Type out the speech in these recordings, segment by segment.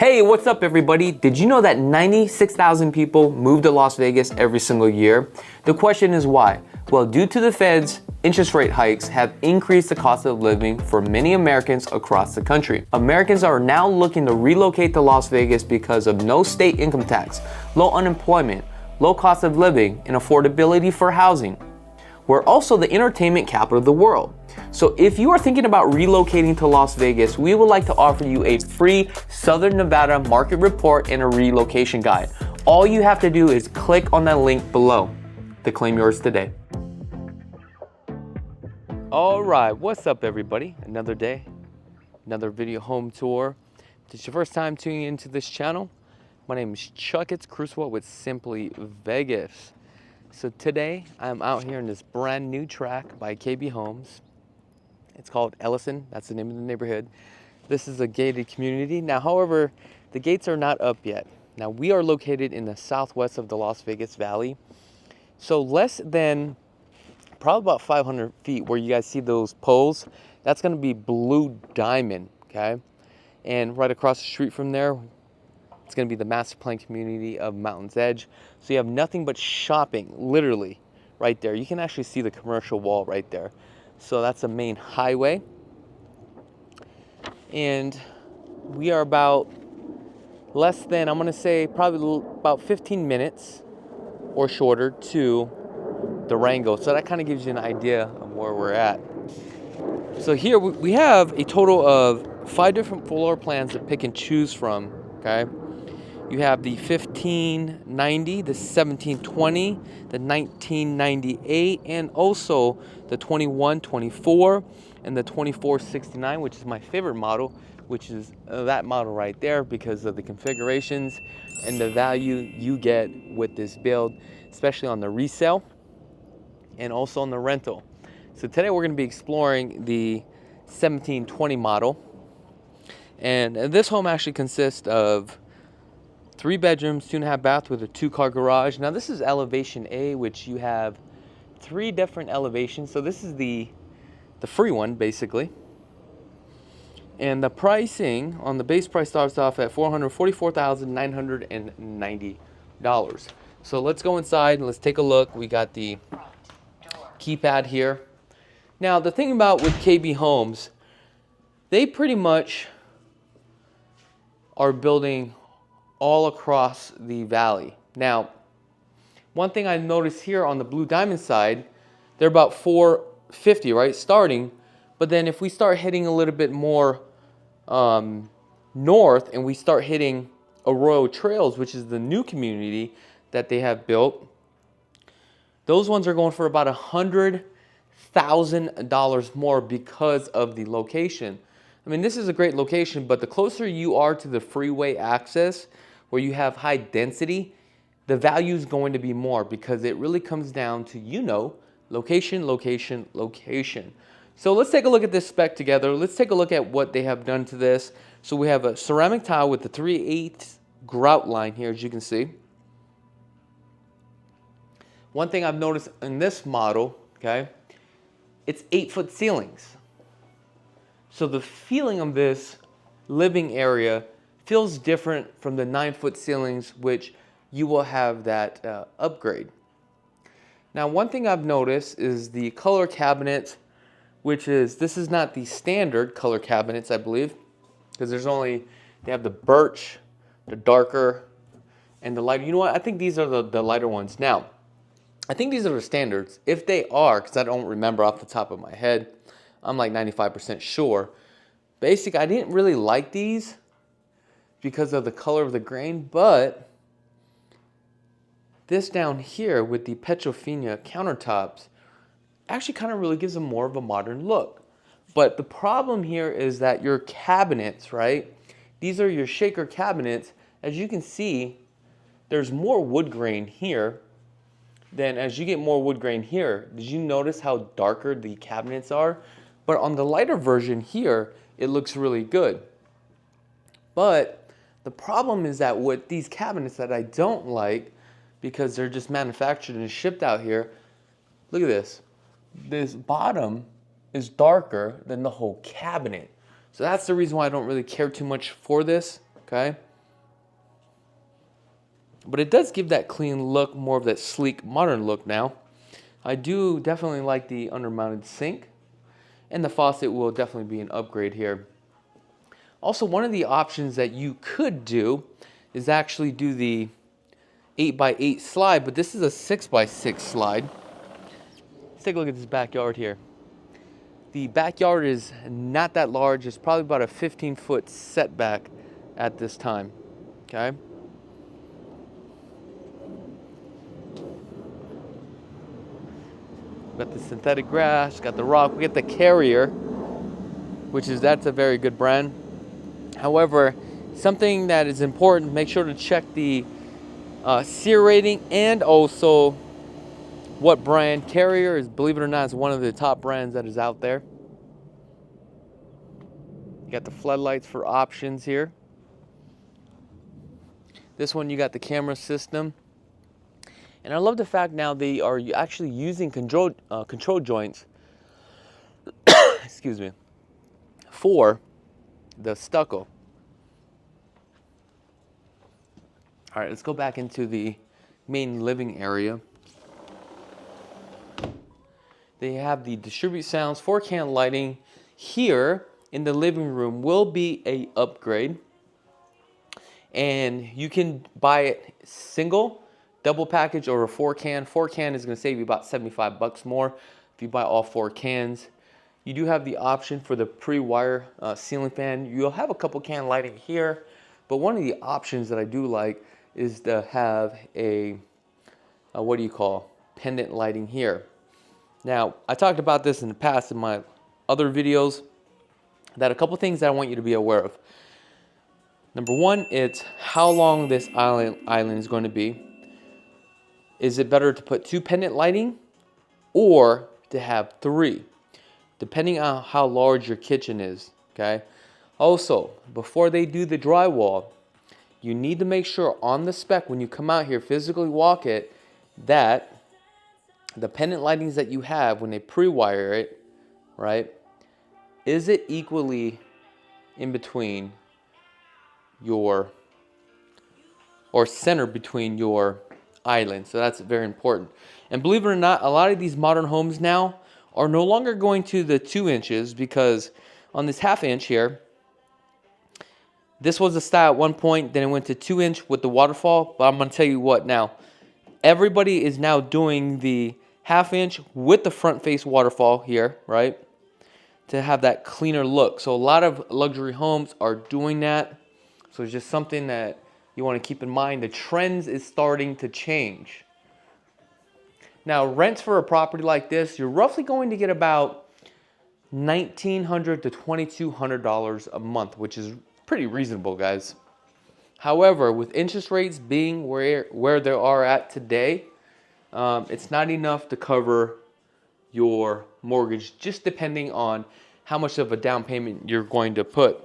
Hey, what's up everybody? Did you know that 96,000 people move to Las Vegas every single year? The question is why? Well, due to the Fed's interest rate hikes have increased the cost of living for many Americans across the country. Americans are now looking to relocate to Las Vegas because of no state income tax, low unemployment, low cost of living, and affordability for housing. We're also the entertainment capital of the world. So if you are thinking about relocating to Las Vegas, we would like to offer you a free Southern Nevada market report and a relocation guide. All you have to do is click on that link below to claim yours today. All right, what's up everybody? Another day, another video home tour. If it's your first time tuning into this channel, my name is Chakits Krulsawat with Simply Vegas. So today I'm out here in this brand new track by KB Homes. It's called Elliston, that's the name of the neighborhood. This is a gated community. Now, however, the gates are not up yet. Now, we are located in the southwest of the Las Vegas Valley. So less than, probably about 500 feet where you guys see those poles, that's gonna be Blue Diamond, okay? And right across the street from there, it's gonna be the master plan community of Mountain's Edge. So you have nothing but shopping, literally, right there. You can actually see the commercial wall right there. So that's the main highway. And we are about less than, I'm gonna say probably about 15 minutes or shorter to Durango. So that kind of gives you an idea of where we're at. So here we have a total of 5 different floor plans to pick and choose from, okay? You have the 1590, the 1720, the 1998, and also the 2124 and the 2469, which is my favorite model, which is that model right there because of the configurations and the value you get with this build, especially on the resale and also on the rental. So today we're going to be exploring the 1720 model, and this home actually consists of 3 bedrooms, 2.5 baths with a 2-car garage. Now this is elevation A, which you have 3 different elevations. So this is the free one basically. And the pricing on the base price starts off at $444,990. So let's go inside and let's take a look. We got the keypad here. Now the thing about with KB Homes, they pretty much are building all across the valley. Now, one thing I noticed here on the Blue Diamond side, they're about 450, right, starting. But then if we start hitting a little bit more north and we start hitting Arroyo Trails, which is the new community that they have built, those ones are going for about $100,000 more because of the location. I mean, this is a great location, but the closer you are to the freeway access, where you have high density, the value is going to be more because it really comes down to, location, location, location. So let's take a look at this spec together. Let's take a look at what they have done to this. So we have a ceramic tile with the 3/8 grout line here, as you can see. One thing I've noticed in this model, okay, it's 8-foot ceilings. So the feeling of this living area feels different from the 9-foot ceilings, which you will have that upgrade. Now, one thing I've noticed is the color cabinet, which is, this is not the standard color cabinets, I believe, because they have the birch, the darker, and the lighter. You know what? I think these are the lighter ones. Now, I think these are the standards. If they are, because I don't remember off the top of my head, I'm like 95% sure. Basically, I didn't really like these because of the color of the grain, but this down here with the Petrofina countertops actually kind of really gives them more of a modern look. But the problem here is that your cabinets, right? These are your shaker cabinets. As you can see, there's more wood grain here than as you get more wood grain here. Did you notice how darker the cabinets are? But on the lighter version here, it looks really good. But the problem is that with these cabinets that I don't like, because they're just manufactured and shipped out here, look at this. This bottom is darker than the whole cabinet. So that's the reason why I don't really care too much for this, okay? but it does give that clean look, more of that sleek, modern look now. I do definitely like the undermounted sink, and the faucet will definitely be an upgrade here. Also, one of the options that you could do is actually do the 8x8 slide, but this is a 6x6 slide. Let's take a look at this backyard here. The backyard is not that large. It's probably about a 15-foot setback at this time, okay? Got the synthetic grass, got the rock, we got the Carrier, that's a very good brand. However, something that is important, make sure to check the SEER rating and also what brand. Carrier is, believe it or not, is one of the top brands that is out there. You got the floodlights for options here. This one, you got the camera system. And I love the fact now they are actually using control joints excuse me, for the stucco. All right, let's go back into the main living area. They have the distribute sounds, 4-can lighting. Here in the living room will be a upgrade. And you can buy it single, double package, or a 4-can. 4-can is going to save you about $75 more if you buy all 4 cans. You do have the option for the pre-wire ceiling fan. You'll have a couple can lighting here, but one of the options that I do like is to have a pendant lighting here. Now, I talked about this in the past in my other videos, that a couple things that I want you to be aware of. Number one, it's how long this island is going to be. Is it better to put 2 pendant lighting or to have 3? Depending on how large your kitchen is, okay? Also, before they do the drywall, you need to make sure on the spec when you come out here, physically walk it, that the pendant lightings that you have when they pre-wire it, right, is it equally in between your, or center between your islands. So that's very important. And believe it or not, a lot of these modern homes now are no longer going to the 2 inches, because on this 1/2 inch here, this was the style at one point, then it went to 2 inch with the waterfall. But I'm going to tell you what now, everybody is now doing the 1/2 inch with the front face waterfall here, right, to have that cleaner look. So a lot of luxury homes are doing that. So it's just something that you want to keep in mind. The trends is starting to change. Now, rents for a property like this, you're roughly going to get about $1,900 to $2,200 a month, which is pretty reasonable, guys. However, with interest rates being where they are at today, it's not enough to cover your mortgage, just depending on how much of a down payment you're going to put.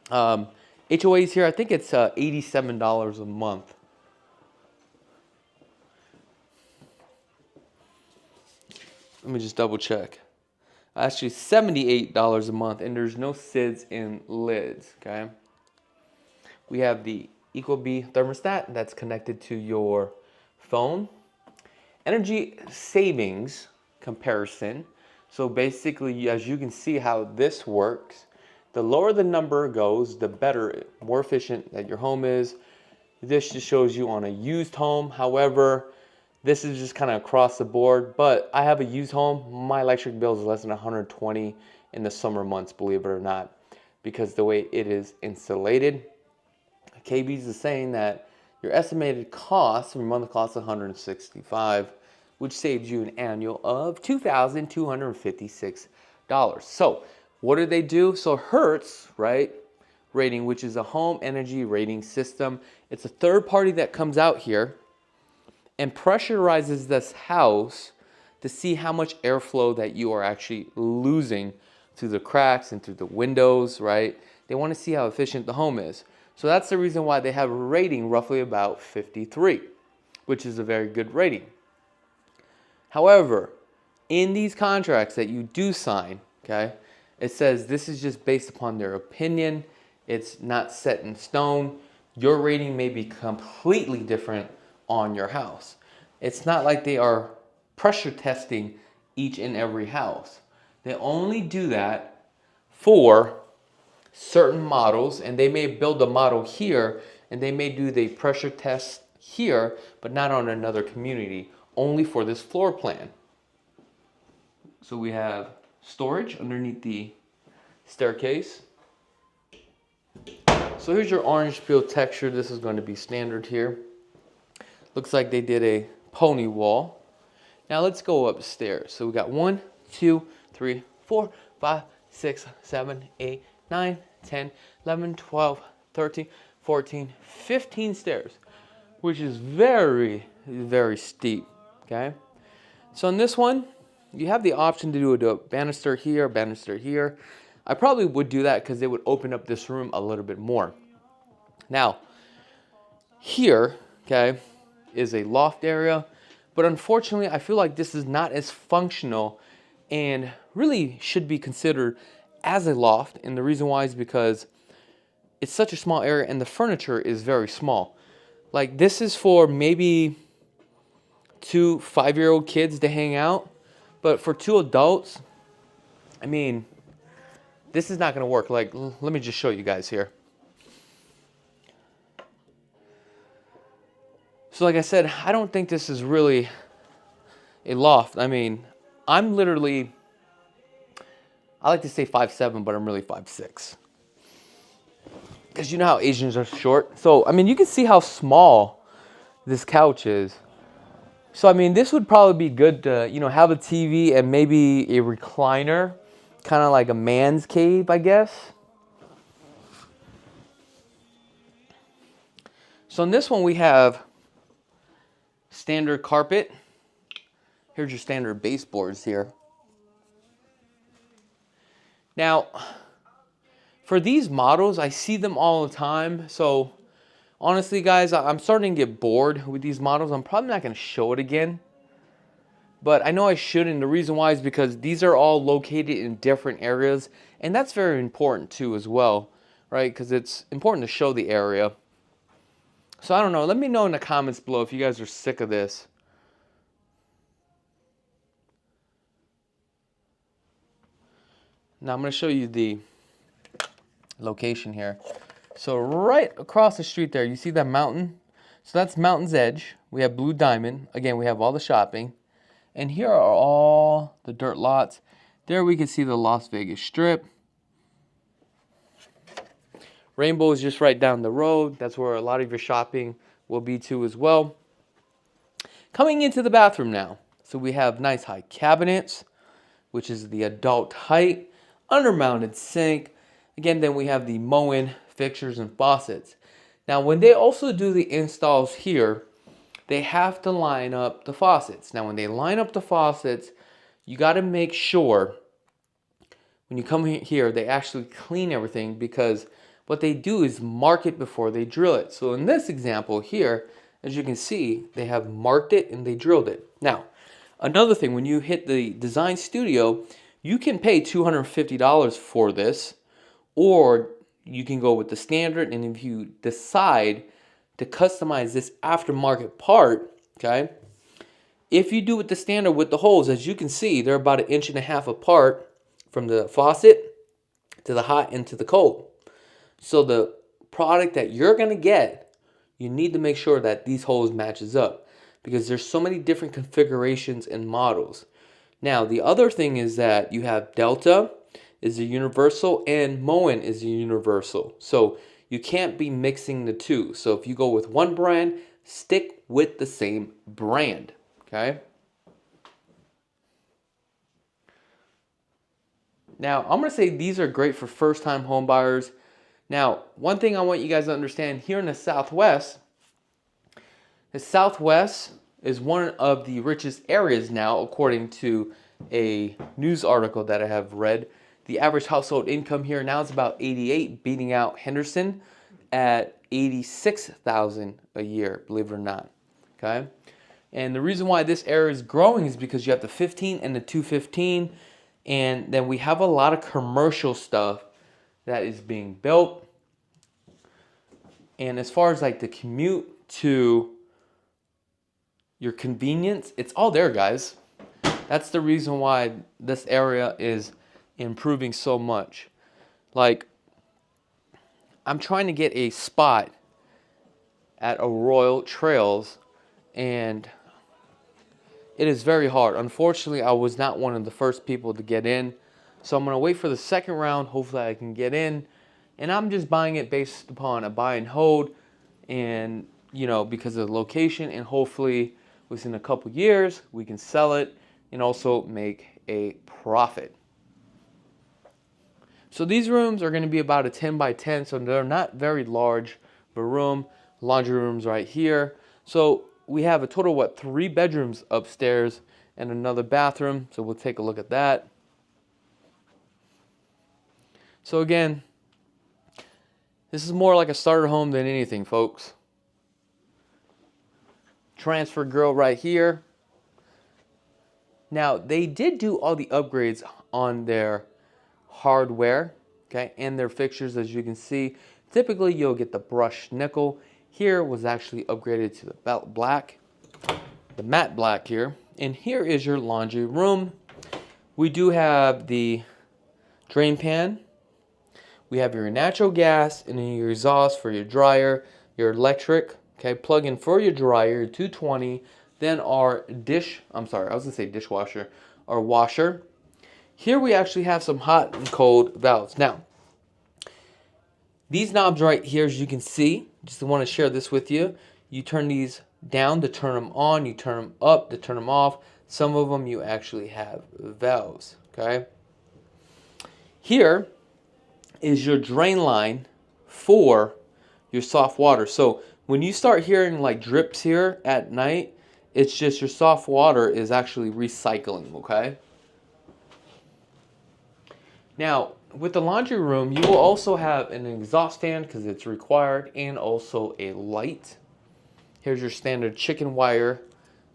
HOAs here, I think it's $87 a month. Let me just double check. Actually, $78 a month, and there's no SIDS in lids, okay? We have the Pkwy thermostat that's connected to your phone. Energy savings comparison. So basically, as you can see how this works, the lower the number goes, the better, more efficient that your home is. This just shows you on a used home. However, this is just kind of across the board, but I have a used home. My electric bill is less than $120 in the summer months, believe it or not, because the way it is insulated. KB's is saying that your estimated cost, your monthly cost is $165, which saves you an annual of $2,256. So what do they do? So Hertz, right, rating, which is a home energy rating system. It's a third party that comes out here and pressurizes this house to see how much airflow that you are actually losing through the cracks and through the windows, right? They want to see how efficient the home is. So that's the reason why they have a rating roughly about 53, which is a very good rating. However, in these contracts that you do sign, okay, it says this is just based upon their opinion. It's not set in stone. your rating may be completely different on your house. It's not like they are pressure testing each and every house. They only do that for certain models, and they may build a model here and they may do the pressure test here, but not on another community, only for this floor plan. So we have storage underneath the staircase. So here's your orange peel texture. This is going to be standard here. Looks like they did a pony wall. Now let's go upstairs. So we got 1, 2, 3, 4, 5, 6, 7, 8, 9, 10, 11, 12, 13, 14, 15 stairs, which is very, very steep, okay? So in this one, you have the option to do a banister here, banister here. I probably would do that because it would open up this room a little bit more. Now, here, okay, is a loft area, but unfortunately, I feel like this is not as functional and really should be considered as a loft. And the reason why is because it's such a small area and the furniture is very small. Like, this is for maybe 2 5-year-old kids to hang out, but for 2 adults, I mean, this is not going to work. Like, let me just show you guys here. So like I said, I don't think this is really a loft. I mean, I'm literally, I like to say 5'7", but I'm really 5'6". Because you know how Asians are short. So, I mean, you can see how small this couch is. So, I mean, this would probably be good to, you know, have a TV and maybe a recliner. Kind of like a man's cave, I guess. So in this one, we have standard carpet. Here's your standard baseboards here. Now, for these models, I see them all the time. So honestly, guys, I'm starting to get bored with these models. I'm probably not going to show it again. But I know I should, and the reason why is because these are all located in different areas. And that's very important too as well, right? Because it's important to show the area. So I don't know. Let me know in the comments below if you guys are sick of this. Now I'm going to show you the location here. So right across the street there, you see that mountain? So that's Mountain's Edge. We have Blue Diamond. Again, we have all the shopping. And here are all the dirt lots. There we can see the Las Vegas Strip. Rainbow is just right down the road. That's where a lot of your shopping will be too as well. Coming into the bathroom now. So we have nice high cabinets, which is the adult height. Under-mounted sink. Again, then we have the Moen fixtures and faucets. Now, when they also do the installs here, they have to line up the faucets. Now, when they line up the faucets, you got to make sure when you come here, they actually clean everything, because what they do is mark it before they drill it. So in this example here, as you can see, they have marked it and they drilled it. Now, another thing, when you hit the design studio, you can pay $250 for this, or you can go with the standard. And if you decide to customize this aftermarket part, okay, if you do with the standard with the holes, as you can see, they're about 1.5 inches apart from the faucet to the hot and to the cold. So the product that you're going to get, you need to make sure that these holes matches up, because there's so many different configurations and models. Now, the other thing is that you have Delta is a universal and Moen is a universal. So you can't be mixing the two. So if you go with one brand, stick with the same brand, okay? Now, I'm going to say these are great for first-time home buyers. Now, one thing I want you guys to understand, here in the Southwest is one of the richest areas now, according to a news article that I have read. The average household income here now is about 88, beating out Henderson at 86,000 a year, believe it or not. Okay? And the reason why this area is growing is because you have the 15 and the 215, and then we have a lot of commercial stuff that is being built. And as far as like the commute to your convenience, it's all there, guys. That's the reason why this area is improving so much. Like, I'm trying to get a spot at Arroyo Trails, and it is very hard. Unfortunately, I was not one of the first people to get in, so I'm going to wait for the second round. Hopefully I can get in, and I'm just buying it based upon a buy and hold, and you know, because of the location, and hopefully within a couple years we can sell it and also make a profit. So these rooms are going to be about a 10 by 10, so they're not very large of a room. Laundry room's right here. So we have a total of 3 bedrooms upstairs and another bathroom. So we'll take a look at that. So again, this is more like a starter home than anything, folks. Transfer grill right here. Now, they did do all the upgrades on their hardware, okay, and their fixtures. As you can see, typically you'll get the brushed nickel. Here was actually upgraded to the black, the matte black here. And here is your laundry room. We do have the drain pan. We have your natural gas and then your exhaust for your dryer, your electric, okay, plug in for your dryer, 220. Then our dishwasher, our washer. Here we actually have some hot and cold valves. Now, these knobs right here, as you can see, just want to share this with you. You turn these down to turn them on, you turn them up to turn them off. Some of them you actually have valves, okay? Here is your drain line for your soft water. So when you start hearing like drips here at night, it's just your soft water is actually recycling, okay? Now, with the laundry room, you will also have an exhaust fan because it's required, and also a light. Here's your standard chicken wire.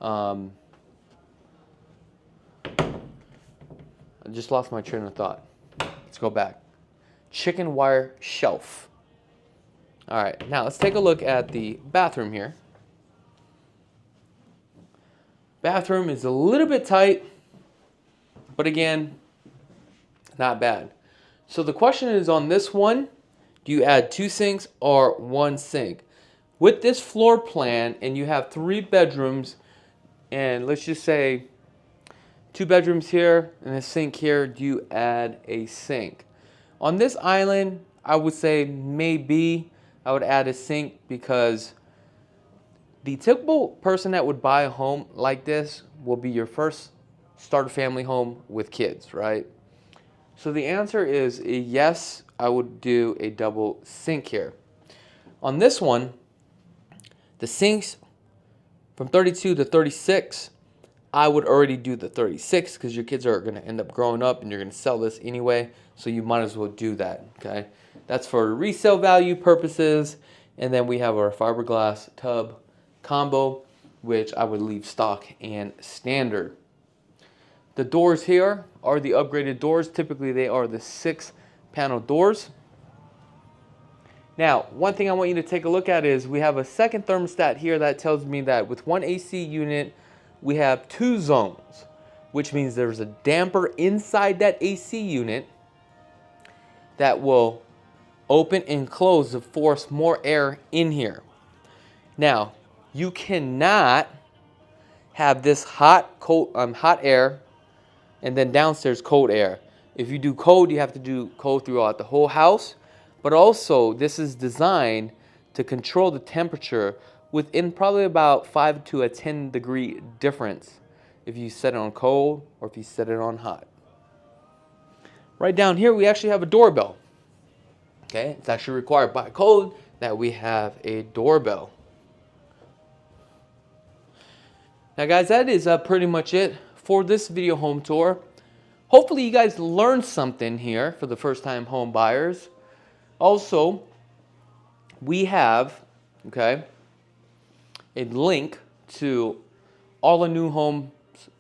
I just lost my train of thought. Let's go back. Chicken wire shelf. All right, now let's take a look at the bathroom here. Bathroom is a little bit tight, but again, not bad. So the question is on this one, do you add 2 sinks or 1 sink? With this floor plan, and you have 3 bedrooms, and let's just say 2 bedrooms here and a sink here, do you add a sink? On this island, I would say maybe I would add a sink, because the typical person that would buy a home like this will be your first starter family home with kids, right? So the answer is a yes, I would do a double sink here. On this one, the sinks from 32 to 36, I would already do the 36 because your kids are going to end up growing up and you're going to sell this anyway, so you might as well do that, okay? That's for resale value purposes. And then we have our fiberglass tub combo, which I would leave stock and standard. The doors here are the upgraded doors. Typically they are the 6-panel doors. Now, one thing I want you to take a look at is we have a second thermostat here that tells me that with one AC unit, we have 2 zones, which means there's a damper inside that AC unit that will open and close to force more air in here. Now, you cannot have this hot air and then downstairs cold air. If you do cold, you have to do cold throughout the whole house. But also, this is designed to control the temperature within probably about 5 to a 10 degree difference if you set it on cold or if you set it on hot. Right down here, we actually have a doorbell. Okay, it's actually required by code that we have a doorbell. Now guys, that is pretty much it for this video home tour. Hopefully you guys learned something here for the first time home buyers. Also, we have, okay, a link to all the new homes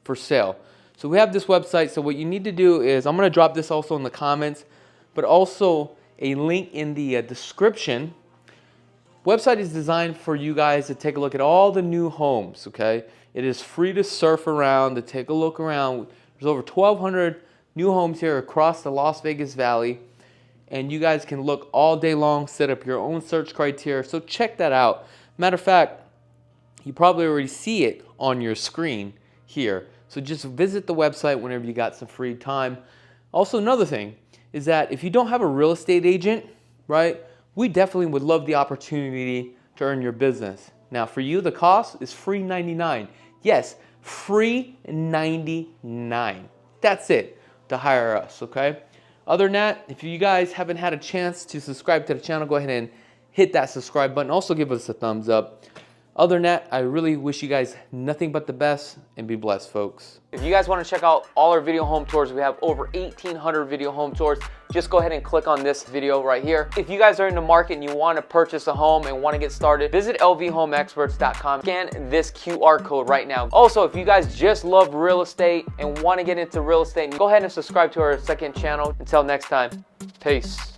for sale. So we have this website, so what you need to do is, I'm going to drop this also in the comments, but also a link in the description Website is designed for you guys to take a look at all the new homes, okay? It is free to surf around, to take a look around. There's over 1,200 new homes here across the Las Vegas Valley, and you guys can look all day long, set up your own search criteria, so check that out. Matter of fact, you probably already see it on your screen here, so just visit the website whenever you got some free time. Also, another thing is that if you don't have a real estate agent, right, we definitely would love the opportunity to earn your business. Now, for you, the cost is free $99. Yes, free $99. That's it to hire us, okay? Other than that, if you guys haven't had a chance to subscribe to the channel, go ahead and hit that subscribe button. Also, give us a thumbs up. Other than that, I really wish you guys nothing but the best, and be blessed, folks. If you guys want to check out all our video home tours, we have over 1,800 video home tours. Just go ahead and click on this video right here. If you guys are in the market and you want to purchase a home and want to get started, visit lvhomeexperts.com. Scan this QR code right now. Also, if you guys just love real estate and want to get into real estate, go ahead and subscribe to our second channel. Until next time, peace.